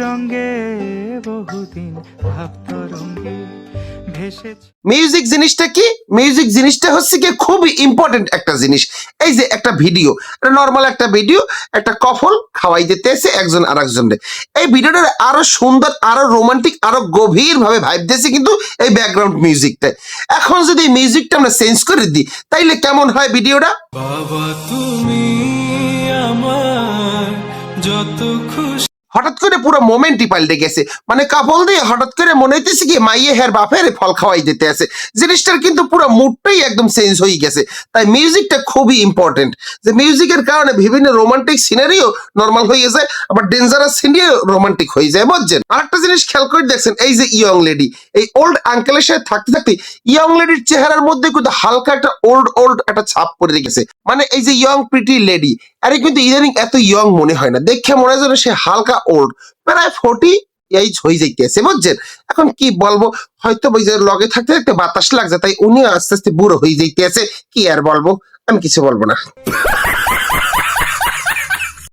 রঙে বহুদিন ভাবতরঙ্গে ভেসেছে। মিউজিক জিনিসটা কি? মিউজিক জিনিসটা হচ্ছে কি খুবই ইম্পর্টেন্ট একটা জিনিস। এই যে একটা ভিডিও, নর্মাল একটা ভিডিও, একটা কফল খাওয়াই দিতেছে একজন আর একজনকে। এই ভিডিওটা আরো সুন্দর, আরো রোমান্টিক, আরো গভীর ভাবে ভাইব দিয়েছে কিন্তু এই ব্যাকগ্রাউন্ড মিউজিকটা। এখন যদি এই মিউজিকটা আমরা চেঞ্জ করে দিই তাইলে কেমন হয় ভিডিওটা? বাবা তুমি আমার যত খুশি। হঠাৎ করে পুরো মোমেন্টই পাল্টে গেছে। মানে কাপল দিয়ে হঠাৎ করে মনে হইতেছে কি মাইয়ে হের বাপের ফল খাওয়াই দিতে আছে। জিনিসটার কিন্তু পুরো মুডটাই একদম চেঞ্জ হয়ে গেছে। তাই মিউজিকটা খুবই ইম্পর্টেন্ট। যে মিউজিকের কারণে বিভিন্ন রোমান্টিক সিনারিও নর্মাল হয়ে যায়, আবার ডেঞ্জারাস সিনারিও রোমান্টিক হয়ে যায়, বুঝছেন? আরেকটা জিনিস খেয়াল করে দেখছেন, এই যে ইয়ং লেডি, এই ওল্ড আঙ্কেলের সাথে থাকতে থাকতে ইয়ং লেডির চেহারার মধ্যে কিন্তু হালকা একটা ওল্ড একটা ছাপ পড়ে রেখেছে। মানে এই যে ইয়ং প্রিটি লেডি, আরে কিন্তু ইদানিং এত ইয়ং মনে হয় না, দেখে মনে হয় যেন সে হালকা ওল্ড, প্রায় 40 এইজ হয়ে যাইতেছে, বুঝছেন? এখন কি বলবো, হয়তো ওই যে লগে থাকতে থাকতে বাতাস লাগছে, তাই উনি আস্তে আস্তে বুড়ো হয়ে যাইতেছে। কি আর বলবো, আমি কিছু বলবো না।